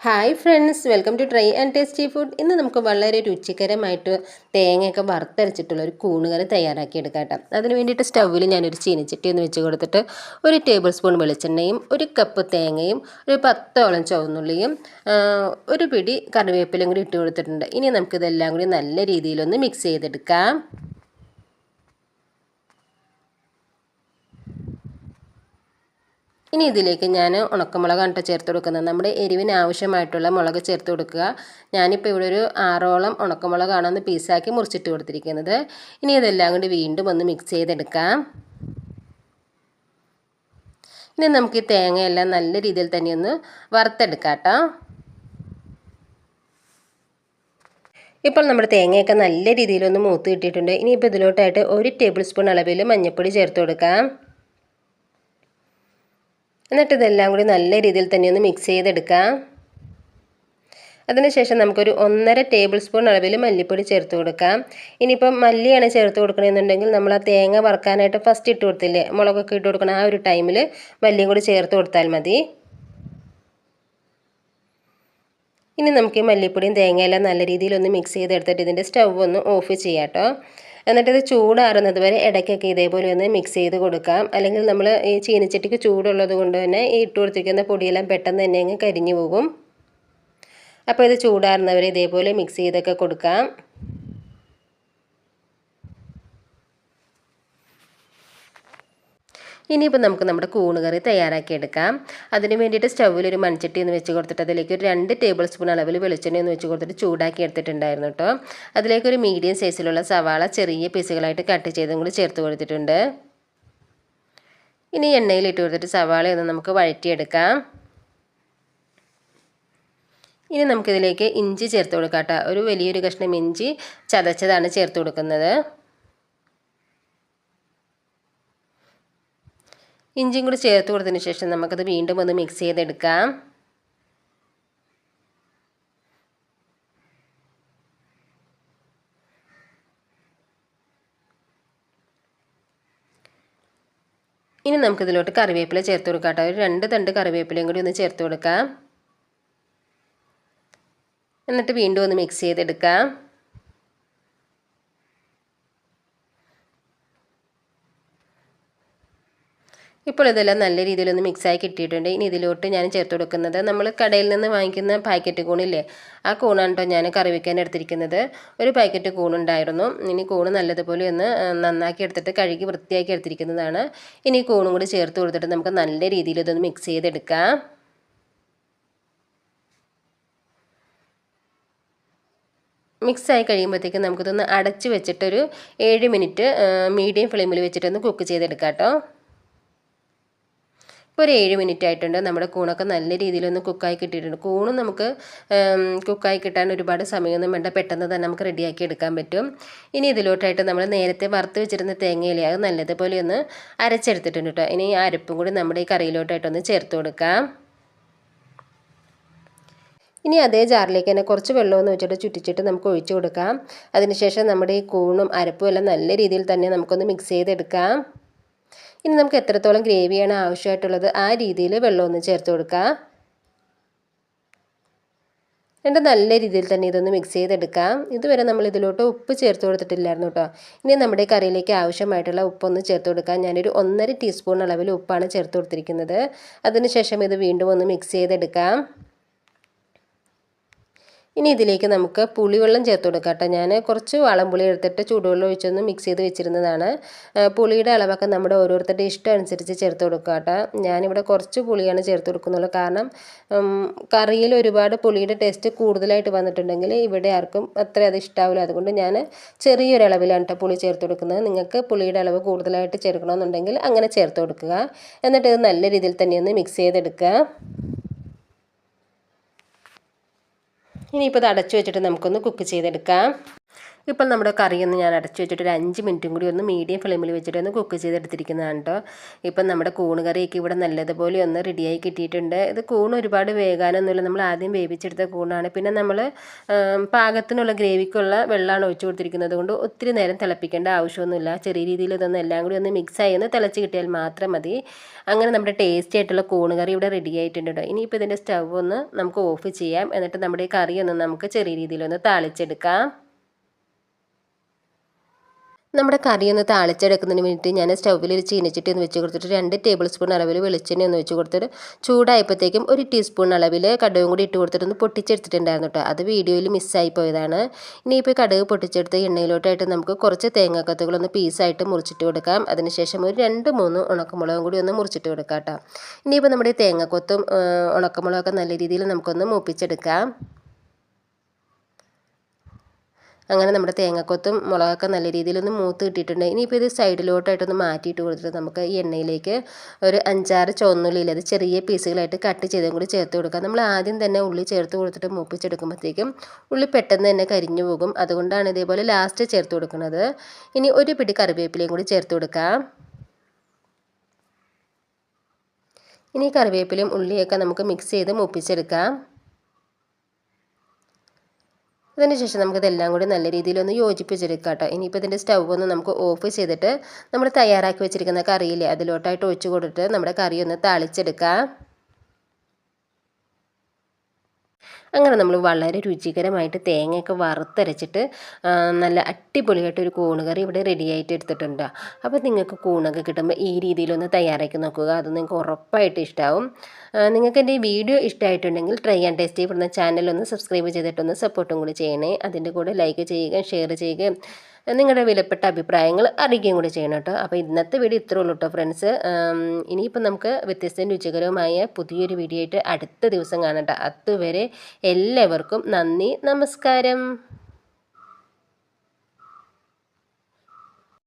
Hi friends, welcome to try and tasty food. ഇന്ന് നമുക്ക് വളരെ രുചികരമായിട്ട് തേങ്ങയൊക്കെ വറുത്തരച്ചിട്ടുള്ള ഒരു കൂണുകറി തയ്യാറാക്കി എടുക്കാം കേട്ടോ. അതിന് വേണ്ടിയിട്ട് സ്റ്റൗവിൽ ഞാനൊരു ചീനിച്ചട്ടി ഒന്ന് വെച്ച് കൊടുത്തിട്ട് 1 ടേബിൾ സ്പൂൺ വെളിച്ചെണ്ണയും 1 കപ്പ് തേങ്ങയും ഒരു 10ഓളം ചുവന്നുള്ളിയും ഒരു പിടി കറിവേപ്പിലയും കൂടി ഇട്ട് കൊടുത്തിട്ടുണ്ട്. ഇനി നമുക്കിതെല്ലാം കൂടി നല്ല രീതിയിലൊന്ന് മിക്സ് ചെയ്തെടുക്കാം. ഇനി ഇതിലേക്ക് ഞാൻ ഉണക്കമുളകാണ് ചേർത്ത് കൊടുക്കുന്നത്. നമ്മുടെ എരിവിന് ആവശ്യമായിട്ടുള്ള മുളക് ചേർത്ത് കൊടുക്കുക. ഞാനിപ്പോൾ ഇവിടെ ഒരു 6ഓളം ഉണക്കമുളകാണ് ഒന്ന് പീസാക്കി മുറിച്ചിട്ട് കൊടുത്തിരിക്കുന്നത്. ഇനി ഇതെല്ലാം കൂടി വീണ്ടും ഒന്ന് മിക്സ് ചെയ്തെടുക്കാം. ഇനി നമുക്ക് ഈ തേങ്ങയെല്ലാം നല്ല രീതിയിൽ തന്നെ ഒന്ന് വറുത്തെടുക്കാം കേട്ടോ. ഇപ്പോൾ നമ്മുടെ തേങ്ങയൊക്കെ നല്ല രീതിയിലൊന്ന് മൂത്ത് കിട്ടിയിട്ടുണ്ട്. ഇനിയിപ്പോൾ ഇതിലോട്ടായിട്ട് 1 ടേബിൾ സ്പൂൺ അളവിൽ മഞ്ഞൾപ്പൊടി ചേർത്ത് കൊടുക്കാം. എന്നിട്ട് ഇതെല്ലാം കൂടി നല്ല രീതിയിൽ തന്നെ ഒന്ന് മിക്സ് ചെയ്തെടുക്കാം. അതിനുശേഷം നമുക്കൊരു 1.5 ടേബിൾ സ്പൂൺ അളവിൽ മല്ലിപ്പൊടി ചേർത്ത് കൊടുക്കാം. ഇനിയിപ്പം മല്ലിയാണ് ചേർത്ത് കൊടുക്കണമെന്നുണ്ടെങ്കിൽ നമ്മൾ ആ തേങ്ങ വറുക്കാനായിട്ട് ഫസ്റ്റ് ഇട്ട് കൊടുത്തില്ലേ, മുളകൊക്കെ ഇട്ട് കൊടുക്കണം, ആ ഒരു ടൈമിൽ മല്ലിയും കൂടി ചേർത്ത് കൊടുത്താൽ മതി. ഇനി നമുക്ക് ഈ മല്ലിപ്പൊടിയും തേങ്ങയെല്ലാം നല്ല രീതിയിൽ ഒന്ന് മിക്സ് ചെയ്തെടുത്തിട്ട് ഇതിൻ്റെ സ്റ്റൗ ഒന്ന് ഓഫ് ചെയ്യാം കേട്ടോ. എന്നിട്ടിത് ചൂടാറുന്നത് വരെ ഇടയ്ക്കൊക്കെ ഇതേപോലെ ഒന്ന് മിക്സ് ചെയ്ത് കൊടുക്കാം. അല്ലെങ്കിൽ നമ്മൾ ഈ ചീനിച്ചട്ടിക്ക് ചൂടുള്ളത് കൊണ്ട് തന്നെ ഈ ഇട്ട് കൊടുത്തിരിക്കുന്ന പൊടിയെല്ലാം പെട്ടെന്ന് തന്നെ അങ്ങ് കരിഞ്ഞു പോകും. അപ്പോൾ ഇത് ചൂടാറുന്നവരെ ഇതേപോലെ മിക്സ് ചെയ്തൊക്കെ കൊടുക്കാം. ഇനിയിപ്പോൾ നമുക്ക് നമ്മുടെ കൂണുകറി തയ്യാറാക്കിയെടുക്കാം. അതിന് വേണ്ടിയിട്ട് സ്റ്റൗവിൽ ഒരു മൺചട്ടി ഒന്ന് വെച്ച് കൊടുത്തിട്ട് അതിലേക്ക് ഒരു 2 ടേബിൾ സ്പൂൺ അളവിൽ വെളിച്ചെണ്ണ ഒന്ന് വെച്ച് കൊടുത്തിട്ട് ചൂടാക്കി എടുത്തിട്ടുണ്ടായിരുന്നു കേട്ടോ. അതിലേക്ക് ഒരു മീഡിയം സൈസിലുള്ള സവാള ചെറിയ പീസുകളായിട്ട് കട്ട് ചെയ്തും കൂടി ചേർത്ത് കൊടുത്തിട്ടുണ്ട്. ഇനി എണ്ണയിൽ ഇട്ട് കൊടുത്തിട്ട് സവാളയൊന്ന് നമുക്ക് വഴറ്റിയെടുക്കാം. ഇനി നമുക്കിതിലേക്ക് ഇഞ്ചി ചേർത്ത് കൊടുക്കാം കേട്ടോ. ഒരു വലിയൊരു കഷ്ണം ഇഞ്ചി ചതച്ചതാണ് ചേർത്ത് കൊടുക്കുന്നത്. ഇഞ്ചിയും കൂടി ചേർത്ത് കൊടുത്തതിന് ശേഷം നമുക്കത് വീണ്ടും ഒന്ന് മിക്സ് ചെയ്തെടുക്കാം. ഇനി നമുക്കിതിലോട്ട് കറിവേപ്പില ചേർത്ത് കൊടുക്കാം കേട്ടോ. ഒരു 2 തണ്ട് കറിവേപ്പിലയും കൂടി ഒന്ന് ചേർത്ത് കൊടുക്കാം. എന്നിട്ട് വീണ്ടും ഒന്ന് മിക്സ് ചെയ്തെടുക്കാം. ഇപ്പോൾ ഇതെല്ലാം നല്ല രീതിയിലൊന്ന് മിക്സായി കിട്ടിയിട്ടുണ്ട്. ഇനി ഇതിലോട്ട് ഞാൻ ചേർത്ത് കൊടുക്കുന്നത് നമ്മൾ കടയിൽ നിന്ന് വാങ്ങിക്കുന്ന പാക്കറ്റ് കൂണില്ലേ, ആ കൂണാണ് കേട്ടോ ഞാൻ കറി വയ്ക്കാൻ എടുത്തിരിക്കുന്നത്. ഒരു പാക്കറ്റ് കൂണുണ്ടായിരുന്നു. ഇനി കൂണ് നല്ലതുപോലെ ഒന്ന് നന്നാക്കി എടുത്തിട്ട് കഴുകി വൃത്തിയാക്കി എടുത്തിരിക്കുന്നതാണ്. ഇനി കൂണും കൂടി ചേർത്ത് കൊടുത്തിട്ട് നമുക്ക് നല്ല രീതിയിൽ ഇതൊന്ന് മിക്സ് ചെയ്തെടുക്കാം. മിക്സായി കഴിയുമ്പോഴത്തേക്കും നമുക്കിതൊന്ന് അടച്ച് വെച്ചിട്ടൊരു 7 മിനിറ്റ് മീഡിയം ഫ്ലെയിമിൽ വെച്ചിട്ടൊന്ന് കുക്ക് ചെയ്തെടുക്കാം കേട്ടോ. ഇപ്പോൾ ഒരു 7 മിനിറ്റ് ആയിട്ടുണ്ട്. നമ്മുടെ കൂണൊക്കെ നല്ല രീതിയിലൊന്ന് കുക്കായി കിട്ടിയിട്ടുണ്ട്. കൂണും നമുക്ക് കുക്കായി കിട്ടാൻ ഒരുപാട് സമയമൊന്നും വേണ്ട, പെട്ടെന്ന് തന്നെ നമുക്ക് റെഡിയാക്കി എടുക്കാൻ പറ്റും. ഇനി ഇതിലോട്ടായിട്ട് നമ്മൾ നേരത്തെ വറുത്ത് വെച്ചിരുന്ന തേങ്ങയില്ലേ, അത് നല്ലതുപോലെ ഒന്ന് അരച്ചെടുത്തിട്ടുണ്ട് കേട്ടോ. ഇനി ആ അരപ്പും കൂടി നമ്മുടെ ഈ കറിയിലോട്ടായിട്ടൊന്ന് ചേർത്ത് കൊടുക്കാം. ഇനി അതേ ജാറിലേക്ക് തന്നെ കുറച്ച് വെള്ളമൊന്ന് വെച്ചിട്ട് ചുറ്റിച്ചിട്ട് നമുക്ക് ഒഴിച്ചു കൊടുക്കാം. അതിനുശേഷം നമ്മുടെ ഈ കൂണും അരപ്പും എല്ലാം നല്ല രീതിയിൽ തന്നെ നമുക്കൊന്ന് മിക്സ് ചെയ്തെടുക്കാം. ഇനി നമുക്ക് എത്രത്തോളം ഗ്രേവിയാണ് ആവശ്യമായിട്ടുള്ളത് ആ രീതിയിൽ വെള്ളമൊന്ന് ചേർത്ത് കൊടുക്കുക. എന്നിട്ട് നല്ല രീതിയിൽ തന്നെ ഇതൊന്ന് മിക്സ് ചെയ്തെടുക്കാം. ഇതുവരെ നമ്മൾ ഇതിലോട്ട് ഉപ്പ് ചേർത്ത് കൊടുത്തിട്ടില്ലായിരുന്നു കേട്ടോ. ഇനി നമ്മുടെ കറിയിലേക്ക് ആവശ്യമായിട്ടുള്ള ഉപ്പൊന്ന് ചേർത്ത് കൊടുക്കാം. ഞാനൊരു 1.5 ടീസ്പൂൺ അളവിൽ ഉപ്പാണ് ചേർത്ത് കൊടുത്തിരിക്കുന്നത്. അതിനുശേഷം ഇത് വീണ്ടും ഒന്ന് മിക്സ് ചെയ്തെടുക്കാം. ഇനി ഇതിലേക്ക് നമുക്ക് പുളിവെള്ളം ചേർത്ത് കൊടുക്കാം കേട്ടോ. ഞാൻ കുറച്ച് വാളംപുളി എടുത്തിട്ട് ചൂടുവെള്ളം ഒഴിച്ചൊന്ന് മിക്സ് ചെയ്ത് വെച്ചിരുന്നതാണ്. പുളിയുടെ അളവൊക്കെ നമ്മുടെ ഓരോരുത്തരുടെ ഇഷ്ടം അനുസരിച്ച് ചേർത്ത് കൊടുക്കുക കേട്ടോ. ഞാനിവിടെ കുറച്ച് പുളിയാണ് ചേർത്ത് കൊടുക്കുന്നുള്ളൂ. കാരണം കറിയിൽ ഒരുപാട് പുളിയുടെ ടേസ്റ്റ് കൂടുതലായിട്ട് വന്നിട്ടുണ്ടെങ്കിൽ ഇവിടെ ആർക്കും അത്ര അത് ഇഷ്ടാവില്ല. അതുകൊണ്ട് ഞാൻ ചെറിയൊരളവിലാണ് കേട്ടോ പുളി ചേർത്ത് കൊടുക്കുന്നത്. നിങ്ങൾക്ക് പുളിയുടെ അളവ് കൂടുതലായിട്ട് ചേർക്കണമെന്നുണ്ടെങ്കിൽ അങ്ങനെ ചേർത്ത് കൊടുക്കുക. എന്നിട്ട് ഇത് നല്ല രീതിയിൽ തന്നെ ഒന്ന് മിക്സ് ചെയ്തെടുക്കുക. ഇനിയിപ്പോൾ ഇത് അടച്ചു വെച്ചിട്ട് നമുക്കൊന്ന് കുക്ക് ചെയ്തെടുക്കാം. ഇപ്പം നമ്മുടെ കറിയൊന്ന് ഞാൻ അടച്ചു വെച്ചിട്ട് ഒരു 5 മിനിറ്റും കൂടി ഒന്ന് മീഡിയം ഫ്ലെയിമിൽ വെച്ചിട്ട് ഒന്ന് കുക്ക് ചെയ്തെടുത്തിരിക്കുന്നതാണ് കേട്ടോ. ഇപ്പം നമ്മുടെ കൂണ് കറിയൊക്കെ ഇവിടെ നല്ലതുപോലെ ഒന്ന് റെഡിയായി കിട്ടിയിട്ടുണ്ട്. ഇത് കൂണ് ഒരുപാട് വേകാനൊന്നുമില്ല, നമ്മൾ ആദ്യം വേവിച്ചെടുത്ത കൂണാണ്. പിന്നെ നമ്മൾ പാകത്തിനുള്ള ഗ്രേവിക്കുള്ള വെള്ളമാണ് ഒഴിച്ചു കൊടുത്തിരിക്കുന്നത് കൊണ്ട് ഒത്തിരി നേരം തിളപ്പിക്കേണ്ട ആവശ്യമൊന്നുമില്ല. ചെറിയ രീതിയിൽ ഇതൊന്ന് എല്ലാം കൂടി ഒന്ന് മിക്സായി ഒന്ന് തിളച്ച് കിട്ടിയാൽ മാത്രം മതി. അങ്ങനെ നമ്മുടെ ടേസ്റ്റി ആയിട്ടുള്ള കൂണ് കറി ഇവിടെ റെഡി ആയിട്ടുണ്ട് കേട്ടോ. ഇനിയിപ്പോൾ ഇതിൻ്റെ സ്റ്റവ് ഒന്ന് നമുക്ക് ഓഫ് ചെയ്യാം. എന്നിട്ട് നമ്മുടെ ഈ കറി ഒന്ന് നമുക്ക് ചെറിയ രീതിയിലൊന്ന് താളിച്ചെടുക്കാം. നമ്മുടെ കറി ഒന്ന് താളിച്ചെടുക്കുന്നതിന് വേണ്ടിയിട്ട് ഞാൻ സ്റ്റൗവിൽ ഒരു ചീനച്ചട്ടി ഒന്ന് വെച്ച് കൊടുത്തിട്ട് 2 ടേബിൾ സ്പൂൺ അളവിൽ വെളിച്ചെണ്ണ ഒന്ന് വെച്ച് കൊടുത്തിട്ട് ചൂടായപ്പോഴത്തേക്കും 1 ടീസ്പൂൺ അളവിൽ കടുകും കൂടി ഇട്ട് കൊടുത്തിട്ട് ഒന്ന് പൊട്ടിച്ചെടുത്തിട്ടുണ്ടായിരുന്നു കേട്ടോ. അത് വീഡിയോയിൽ മിസ്സായി പോയതാണ്. ഇനിയിപ്പോൾ കടുക് പൊട്ടിച്ചെടുത്ത് എണ്ണയിലോട്ടായിട്ട് നമുക്ക് കുറച്ച് തേങ്ങാക്കത്തുകളൊന്ന് പീസായിട്ട് മുറിച്ചിട്ട് കൊടുക്കാം. അതിനുശേഷം ഒരു 2-3 ഉണക്കമുളകും കൂടി ഒന്ന് മുറിച്ചിട്ട് കൊടുക്കാം കേട്ടോ. ഇനിയിപ്പോൾ നമ്മുടെ തേങ്ങാക്കൊത്തും ഉണക്കമുളകൊക്കെ നല്ല രീതിയിൽ നമുക്കൊന്ന് മൂപ്പിച്ചെടുക്കാം. അങ്ങനെ നമ്മുടെ തേങ്ങാക്കൊത്തും മുളകൊക്കെ നല്ല രീതിയിലൊന്ന് മൂത്ത് കിട്ടിയിട്ടുണ്ട്. ഇനിയിപ്പോൾ ഇത് സൈഡിലോട്ടായിട്ടൊന്ന് മാറ്റിയിട്ട് കൊടുത്തിട്ട് നമുക്ക് ഈ എണ്ണയിലേക്ക് ഒരു 5-6 ചുവന്നുള്ളിയിൽ അത് ചെറിയ പീസുകളായിട്ട് കട്ട് ചെയ്തും കൂടി ചേർത്ത് കൊടുക്കാം. നമ്മൾ ആദ്യം തന്നെ ഉള്ളി ചേർത്ത് കൊടുത്തിട്ട് മൂപ്പിച്ചെടുക്കുമ്പോഴത്തേക്കും ഉള്ളി പെട്ടെന്ന് തന്നെ കരിഞ്ഞു പോകും. അതുകൊണ്ടാണ് ഇതേപോലെ ലാസ്റ്റ് ചേർത്ത് കൊടുക്കുന്നത്. ഇനി ഒരു പിടി കറിവേപ്പിലയും കൂടി ചേർത്ത് കൊടുക്കാം. ഇനി കറിവേപ്പിലയും ഉള്ളിയൊക്കെ നമുക്ക് മിക്സ് ചെയ്ത് മൂപ്പിച്ചെടുക്കാം. അതിനുശേഷം നമുക്കിതെല്ലാം കൂടി നല്ല രീതിയിലൊന്ന് യോജിപ്പിച്ചെടുക്കാം കേട്ടോ. ഇനിയിപ്പോൾ ഇതിൻ്റെ സ്റ്റൗ ഒന്ന് നമുക്ക് ഓഫ് ചെയ്തിട്ട് നമ്മൾ തയ്യാറാക്കി വെച്ചിരിക്കുന്ന കറിയില്ലേ അതിലോട്ടായിട്ട് ഒഴിച്ച് കൊടുത്തിട്ട് നമ്മുടെ കറി ഒന്ന് താളിച്ചെടുക്കാം. അങ്ങനെ നമ്മൾ വളരെ രുചികരമായിട്ട് തേങ്ങയൊക്കെ വറുത്തരച്ചിട്ട് നല്ല അടിപൊളിയായിട്ട് ഒരു കൂണ് കറി ഇവിടെ റെഡി ആയിട്ട് എടുത്തിട്ടുണ്ട്. അപ്പോൾ നിങ്ങൾക്ക് കൂണൊക്കെ കിട്ടുമ്പോൾ ഈ രീതിയിലൊന്ന് തയ്യാറാക്കി നോക്കുക. അത് നിങ്ങൾക്ക് ഉറപ്പായിട്ട് ഇഷ്ടമാവും. നിങ്ങൾക്ക് എൻ്റെ ഈ വീഡിയോ ഇഷ്ടമായിട്ടുണ്ടെങ്കിൽ ട്രൈ ആൻഡ് ടേസ്റ്റ് ചെയ്യുന്ന ചാനലൊന്ന് സബ്സ്ക്രൈബ് ചെയ്തിട്ടൊന്ന് സപ്പോർട്ടും കൂടി ചെയ്യണേ. അതിൻ്റെ കൂടെ ലൈക്ക് ചെയ്യുക, ഷെയർ ചെയ്യുക, നിങ്ങളുടെ വിലപ്പെട്ട അഭിപ്രായങ്ങൾ അറിയിക്കുകയും കൂടി ചെയ്യണം കേട്ടോ. അപ്പോൾ ഇന്നത്തെ വീഡിയോ ഇത്രേ ഉള്ളൂ കേട്ടോ ഫ്രണ്ട്സ്. ഇനിയിപ്പോൾ നമുക്ക് വ്യത്യസ്തവും രുചികരവുമായ പുതിയൊരു വീഡിയോ ആയിട്ട് അടുത്ത ദിവസം കാണാം കേട്ടോ. അതുവരെ എല്ലാവർക്കും നന്ദി, നമസ്കാരം.